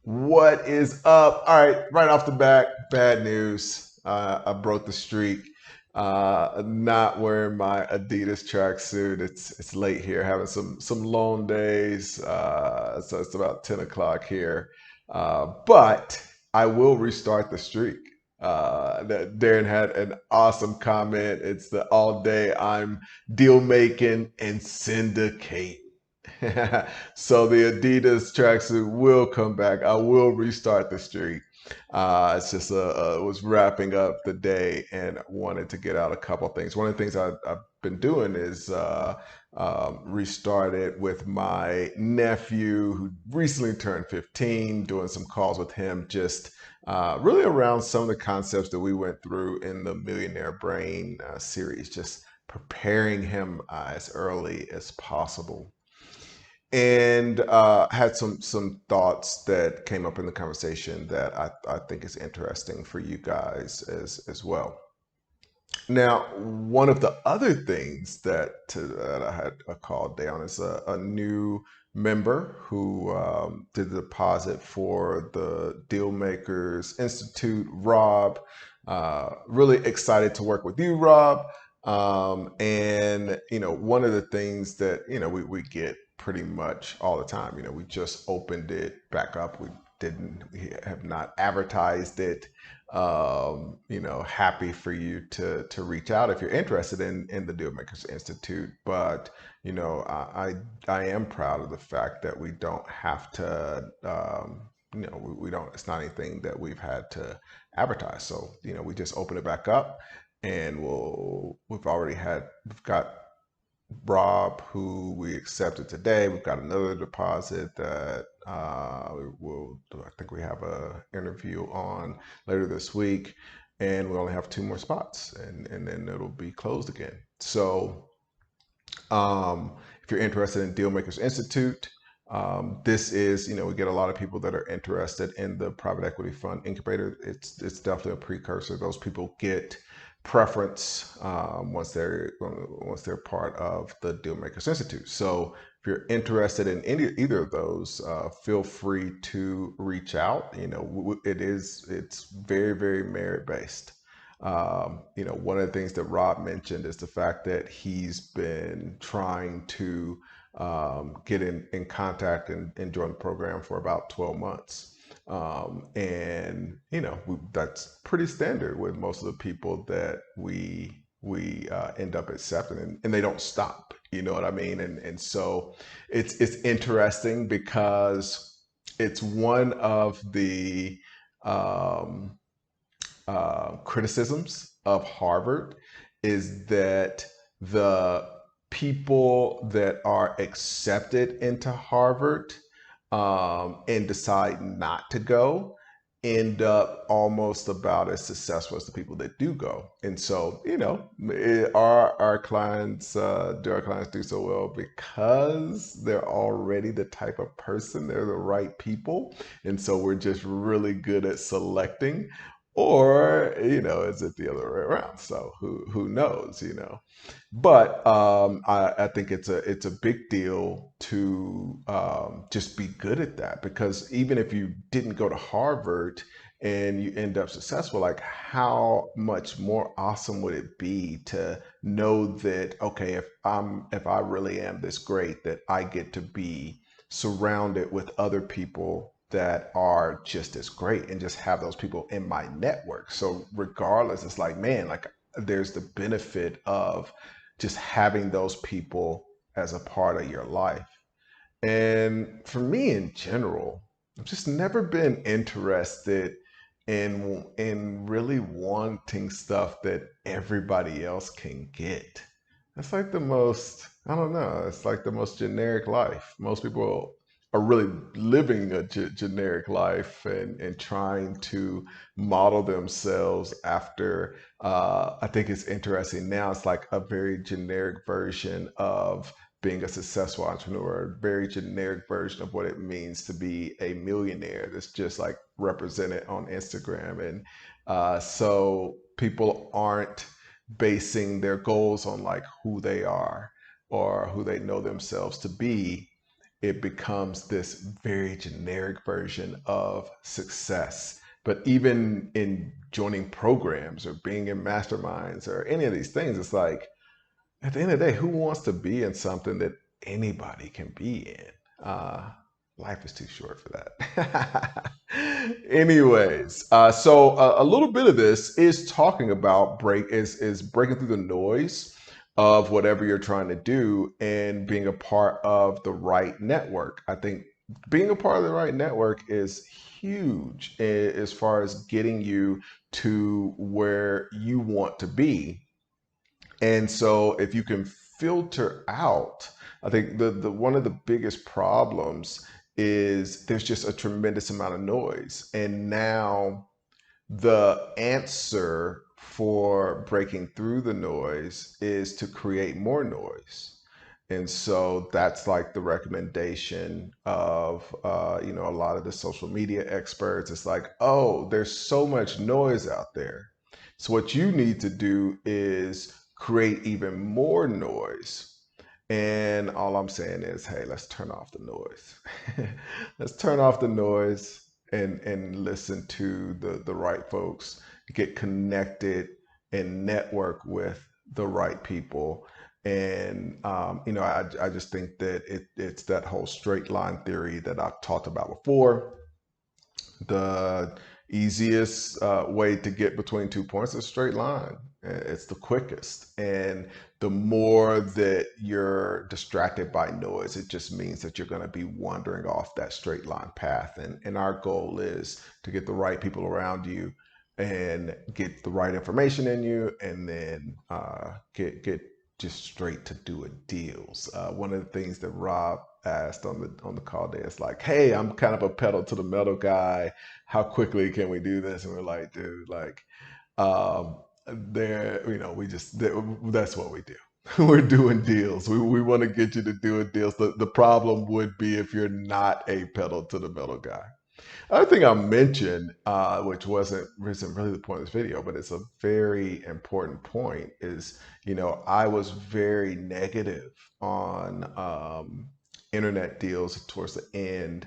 What is up? All right, right off the bat, bad news. I broke the streak. Not wearing my Adidas tracksuit. It's late here, having some long days. So it's about 10 o'clock here. But I will restart the streak. That Darren had an awesome comment. It's the all day I'm deal making and syndicate. So the Adidas tracksuit will come back. I will restart the streak. It's just was wrapping up the day and wanted to get out a couple things. One of the things I've been doing is restarted with my nephew who recently turned 15, doing some calls with him, just really around some of the concepts that we went through in the Millionaire Brain series, just preparing him as early as possible and had some thoughts that came up in the conversation that I think is interesting for you guys as well. Now, one of the other things that I had a call down is a new member who did the deposit for the Dealmakers Institute. Rob, really excited to work with you, Rob. And one of the things that we get pretty much all the time. We just opened it back up. We have not advertised it. Happy for you to reach out if you're interested in the Dealmakers Institute. But I am proud of the fact that we don't have to. We don't. It's not anything that we've had to advertise. So we just open it back up, and we've got Rob, who we accepted today. We've got another deposit that I think we have a interview on later this week, and we only have two more spots, and then it'll be closed again. So, if you're interested in Dealmakers Institute, this is, we get a lot of people that are interested in the private equity fund incubator. It's definitely a precursor. Those people get preference once they're part of the Dealmakers Institute. So if you're interested in either of those, feel free to reach out. It's very, very merit based. One of the things that Rob mentioned is the fact that he's been trying to get in contact and join the program for about 12 months. And that's pretty standard with most of the people that we end up accepting, and they don't stop. You know what I mean? And so it's interesting because it's one of the um, criticisms of Harvard is that the people that are accepted into Harvard and decide not to go end up almost about as successful as the people that do go. And so, our clients do our clients do so well because they're already the type of person, they're the right people, and so we're just really good at selecting. Or is it the other way around? So who knows? But I think it's a big deal to just be good at that, because even if you didn't go to Harvard and you end up successful, like how much more awesome would it be to know that, okay, if I really am this great, that I get to be surrounded with other people that are just as great and just have those people in my network. So regardless, it's like, man, like there's the benefit of just having those people as a part of your life. And for me in general, I've just never been interested in really wanting stuff that everybody else can get. That's like the most, I don't know, it's like the most generic life. Most people are really living a generic life and trying to model themselves after. I think it's interesting now. It's like a very generic version of being a successful entrepreneur, a very generic version of what it means to be a millionaire that's just like represented on Instagram. And so people aren't basing their goals on like who they are or who they know themselves to be. it becomes this very generic version of success. But even in joining programs or being in masterminds or any of these things, it's like, at the end of the day, who wants to be in something that anybody can be in? Uh, Life is too short for that. Anyways, a little bit of this is talking about is breaking through the noise of whatever you're trying to do and being a part of the right network. I think being a part of the right network is huge as far as getting you to where you want to be. And so if you can filter out, I think the one of the biggest problems is there's just a tremendous amount of noise. And now the answer for breaking through the noise is to create more noise. And so that's like the recommendation of a lot of the social media experts. It's like, oh, there's so much noise out there. So what you need to do is create even more noise. And all I'm saying is, hey, let's turn off the noise. Let's turn off the noise and listen to the right folks, get connected and network with the right people. And I just think that it's that whole straight line theory that I've talked about before. The easiest way to get between 2 points is a straight line. It's the quickest. And the more that you're distracted by noise, it just means that you're going to be wandering off that straight line path. And our goal is to get the right people around you and get the right information in you, and then get just straight to doing deals. One of the things that Rob asked on the call day is like, "Hey, I'm kind of a pedal to the metal guy. How quickly can we do this?" And we're like, "Dude, like, um, there, we just that's what we do. We're doing deals. We want to get you to doing deals. The problem would be if you're not a pedal to the metal guy." Other thing I mentioned, which wasn't really the point of this video, but it's a very important point, is I was very negative on internet deals towards the end,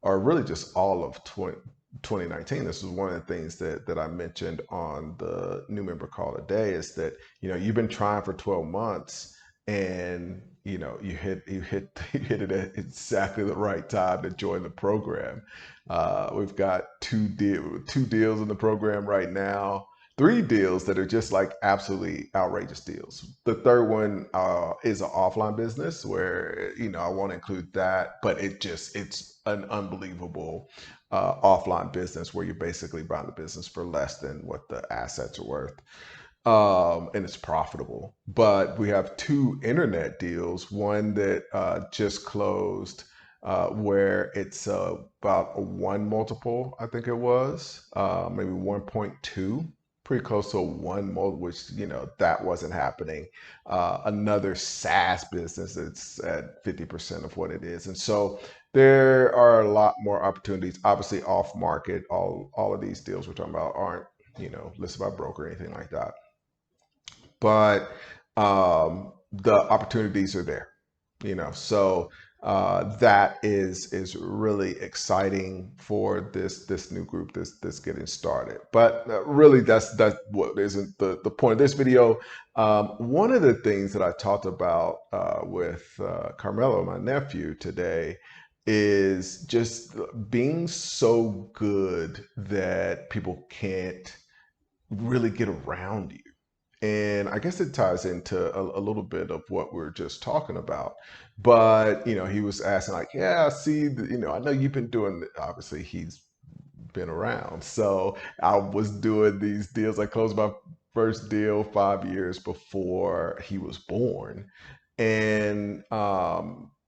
or really just all of 2019. This was one of the things that I mentioned on the new member call today, is that you've been trying for 12 months, and you hit it at exactly the right time to join the program. We've got two deals in the program right now, three deals that are just like absolutely outrageous deals. The third one is an offline business where I won't include that, but it's an unbelievable offline business where you're basically buying the business for less than what the assets are worth. And it's profitable. But we have two internet deals, one that just closed, where it's about a 1 multiple, I think it was, maybe 1.2, pretty close to a 1 multiple, which, that wasn't happening. Another SaaS business that's at 50% of what it is. And so there are a lot more opportunities, obviously off market. All of these deals we're talking about aren't, listed by broker or anything like that, but the opportunities are there, so that is really exciting for this new group that's getting started. But really, that's what isn't the point of this video. One of the things that I talked about with Carmelo, my nephew, today, is just being so good that people can't really get around you. And I guess it ties into a little bit of what we're just talking about. But, he was asking, like, yeah, I see, I know you've been doing, obviously, he's been around. So I was doing these deals. I closed my first deal 5 years before he was born. And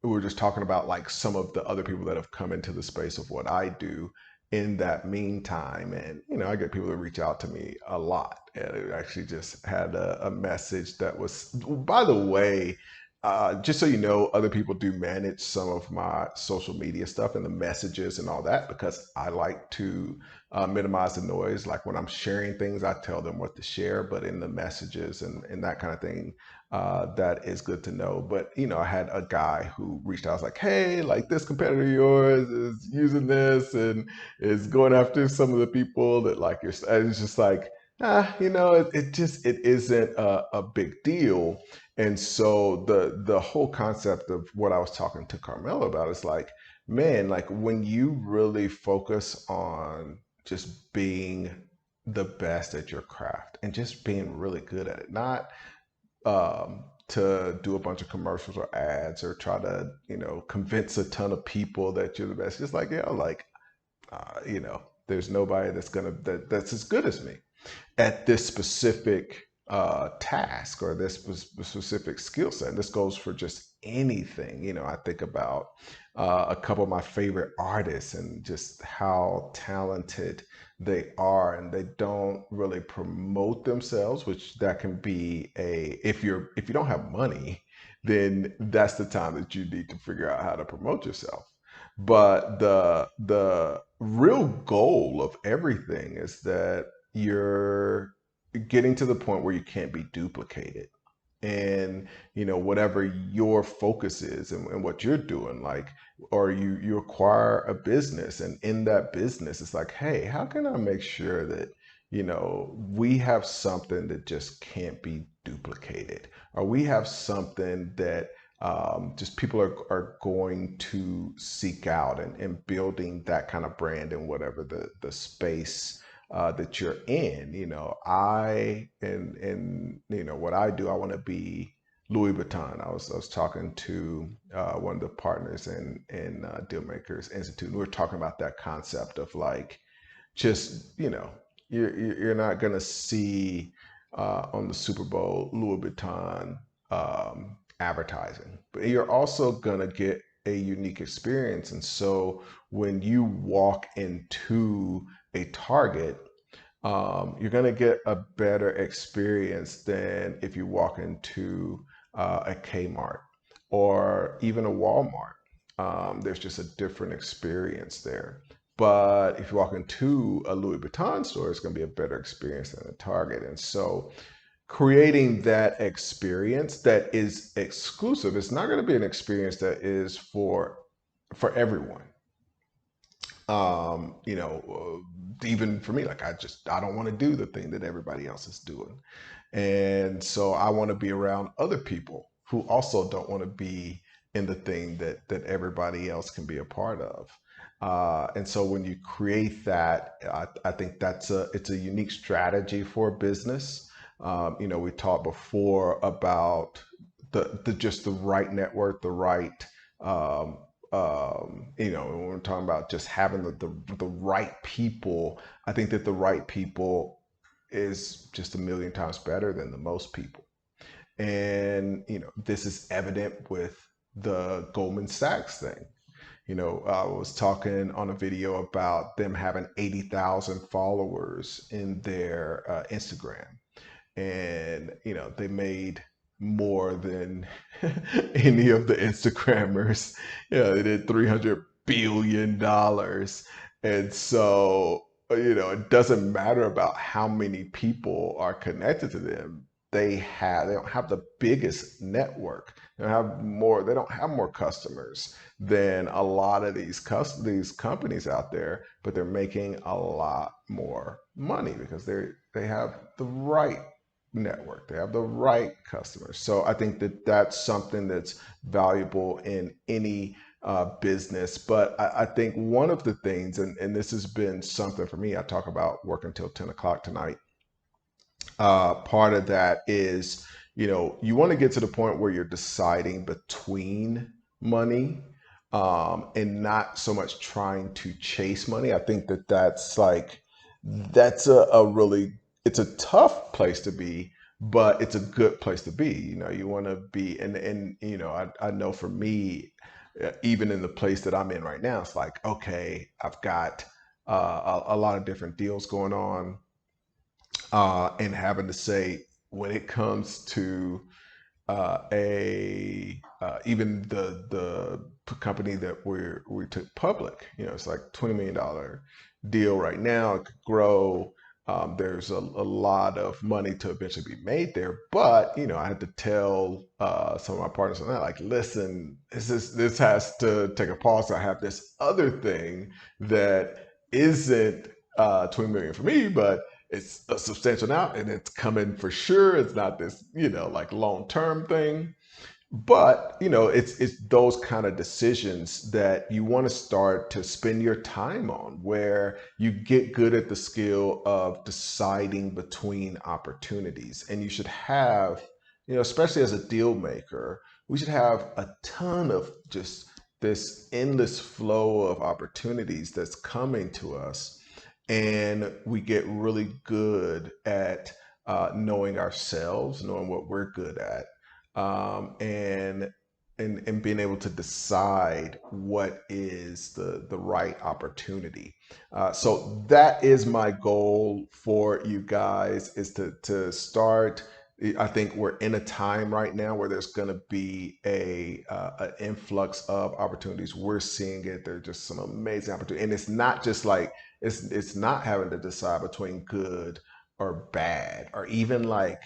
we were just talking about like some of the other people that have come into the space of what I do in that meantime. And, I get people that reach out to me a lot. And it actually just had a message that was, by the way, just so you know, other people do manage some of my social media stuff and the messages and all that because I like to minimize the noise. Like when I'm sharing things, I tell them what to share, but in the messages and that kind of thing, that is good to know. But you know, I had a guy who reached out, I was like, hey, like this competitor of yours is using this and is going after some of the people that like your. And it's just like, you know, it isn't a big deal. And so the whole concept of what I was talking to Carmelo about is like, man, like when you really focus on just being the best at your craft and just being really good at it, not to do a bunch of commercials or ads or try to, you know, convince a ton of people that you're the best. Just like, yeah, like, you know, there's nobody that's as good as me at this specific task or this specific skill set. This goes for just anything. You know, I think about a couple of my favorite artists and just how talented they are, and they don't really promote themselves, which that can be a if you don't have money, then that's the time that you need to figure out how to promote yourself. But the real goal of everything is that you're getting to the point where you can't be duplicated. And you know, whatever your focus is and what you're doing, like, or you acquire a business, and in that business it's like, hey, how can I make sure that, you know, we have something that just can't be duplicated, or we have something that just people are going to seek out, and building that kind of brand in whatever the space that you're in. You know, and you know what I do, I want to be Louis Vuitton. I was talking to one of the partners in Dealmakers Institute, and we were talking about that concept of like, just, you know, you're not gonna see on the Super Bowl Louis Vuitton advertising, but you're also gonna get a unique experience. And so when you walk into a Target, you're going to get a better experience than if you walk into a Kmart or even a Walmart. There's just a different experience there. But if you walk into a Louis Vuitton store, it's going to be a better experience than a Target. And so creating that experience that is exclusive, it's not going to be an experience that is for everyone. You know, even for me, like I don't want to do the thing that everybody else is doing. And so I want to be around other people who also don't want to be in the thing that everybody else can be a part of. And so when you create that, I think it's a unique strategy for a business. You know, we talked before about the just the right network, the right you know, when we're talking about just having the right people, I think that the right people is just a million times better than the most people. And, you know, this is evident with the Goldman Sachs thing. You know, I was talking on a video about them having 80,000 followers in their Instagram. And, you know, they made more than any of the Instagrammers. Yeah, they did $300 billion. And so, you know, it doesn't matter about how many people are connected to them. They don't have the biggest network. They don't have more customers than a lot of these companies out there, but they're making a lot more money because they have the right network. They have the right customers. So I think that that's something that's valuable in any business. But I think one of the things, and this has been something for me, I talk about working till 10 o'clock tonight. Part of that is, you know, you want to get to the point where you're deciding between money and not so much trying to chase money. I think that that's a really, it's a tough place to be, but it's a good place to be. You know, you want to be, and you know, I know for me, even in the place that I'm in right now, it's like, okay, I've got a lot of different deals going on, and having to say when it comes to even the company that we took public, it's like $20 million deal right now. It could grow. There's a lot of money to eventually be made there, but I had to tell some of my partners on that, like, listen, this has to take a pause. I have this other thing that isn't 20 million for me, but it's a substantial amount, and it's coming for sure. It's not this like long-term thing. But it's those kind of decisions that you want to start to spend your time on, where you get good at the skill of deciding between opportunities. And you should have, especially as a deal maker, we should have a ton of just this endless flow of opportunities that's coming to us. And we get really good at knowing ourselves, knowing what we're good at, and being able to decide what is the right opportunity. So that is my goal for you guys, is to start. I think we're in a time right now where there's going to be an influx of opportunities. We're seeing it. There's just some amazing opportunities, and it's not just like it's not having to decide between good or bad, or even like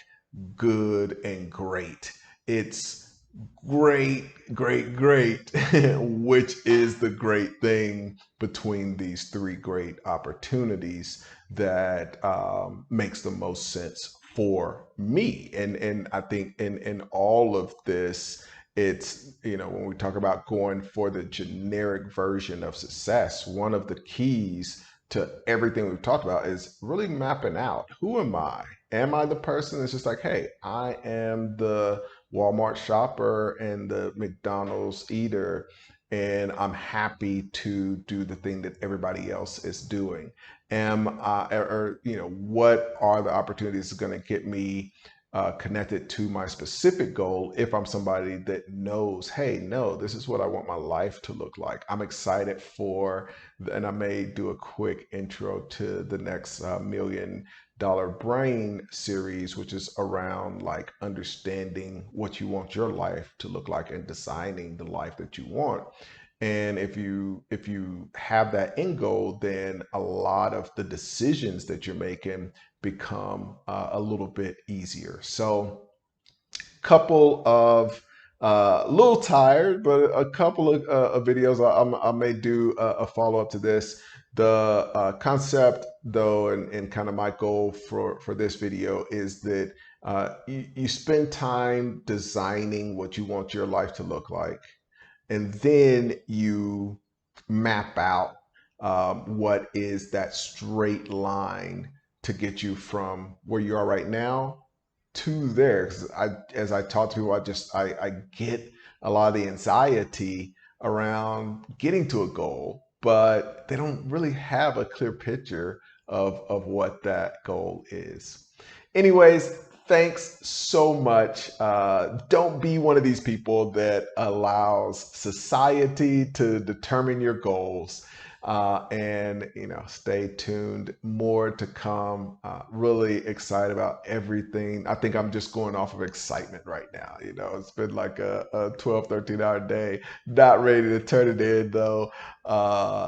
good and great. It's great, great, great, which is the great thing between these three great opportunities that makes the most sense for me. And I think in all of this, it's, when we talk about going for the generic version of success, one of the keys to everything we've talked about is really mapping out, who am I? Am I the person that's just like, hey, I am the Walmart shopper and the McDonald's eater, and I'm happy to do the thing that everybody else is doing? Am I, or what are the opportunities that's going to get me connected to my specific goal? If I'm somebody that knows, hey, no, this is what I want my life to look like. I'm excited for, and I may do a quick intro to the next $1 million Brain series, which is around like understanding what you want your life to look like and designing the life that you want. And if you have that end goal, then a lot of the decisions that you're making become a little bit easier. So couple of a little tired, but a couple of videos. I may do a follow-up to this. The concept, though, and kind of my goal for this video is that you spend time designing what you want your life to look like, and then you map out what is that straight line to get you from where you are right now to there. 'Cause as I talk to people, I get a lot of the anxiety around getting to a goal, but they don't really have a clear picture of what that goal is. Anyways, thanks so much. Don't be one of these people that allows society to determine your goals. And stay tuned, more to come. Really excited about everything. I think I'm just going off of excitement right now. It's been like a 12 13 hour day, not ready to turn it in though.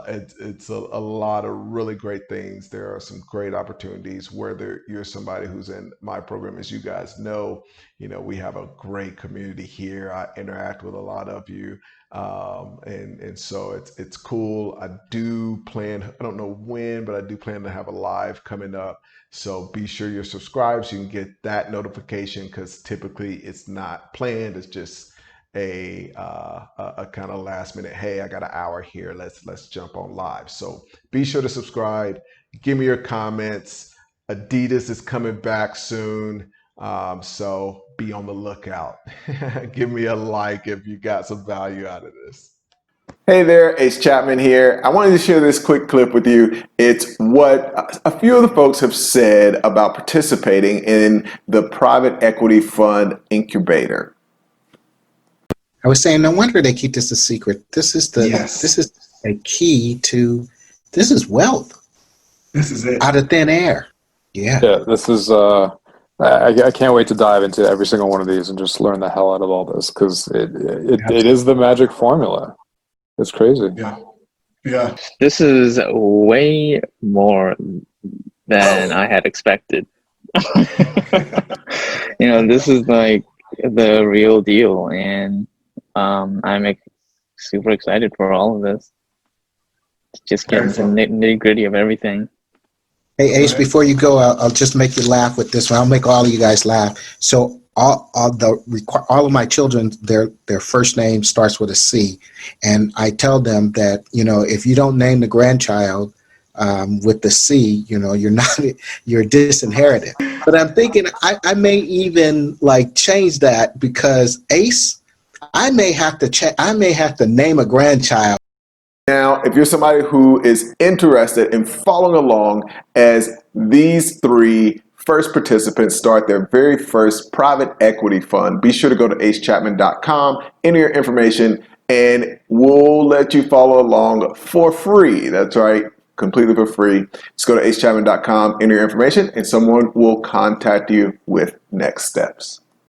It's a lot of really great things. There are some great opportunities, whether you're somebody who's in my program. As you guys know, we have a great community here. I interact with a lot of you. And so it's cool. I do plan, I don't know when, but I do plan to have a live coming up. So be sure you're subscribed so you can get that notification, because typically it's not planned. It's just a kind of last minute, hey, I got an hour here. Let's jump on live. So be sure to subscribe. Give me your comments. Adidas is coming back soon. So be on the lookout. Give me a like if you got some value out of this. Hey there, Ace Chapman here. I wanted to share this quick clip with you. It's what a few of the folks have said about participating in the private equity fund incubator. I was saying, no wonder they keep this a secret. This is Yes. a key to, this is wealth. This is it. Out of thin air. Yeah. Yeah, this is I can't wait to dive into every single one of these and just learn the hell out of all this, because it is the magic formula. It's crazy. Yeah. Yeah. This is way more than I had expected. This is like the real deal, and I'm super excited for all of this. Just getting to nitty gritty of everything. Hey, Ace, before you go, I'll just make you laugh with this one. I'll make all of you guys laugh. So all of my children, their first name starts with a C, and I tell them that if you don't name the grandchild with the C, you're disinherited. But I'm thinking I may even like change that, because Ace, I may have to name a grandchild. Now, if you're somebody who is interested in following along as these three first participants start their very first private equity fund, be sure to go to acechapman.com, enter your information, and we'll let you follow along for free. That's right, completely for free. Just go to acechapman.com, enter your information, and someone will contact you with next steps.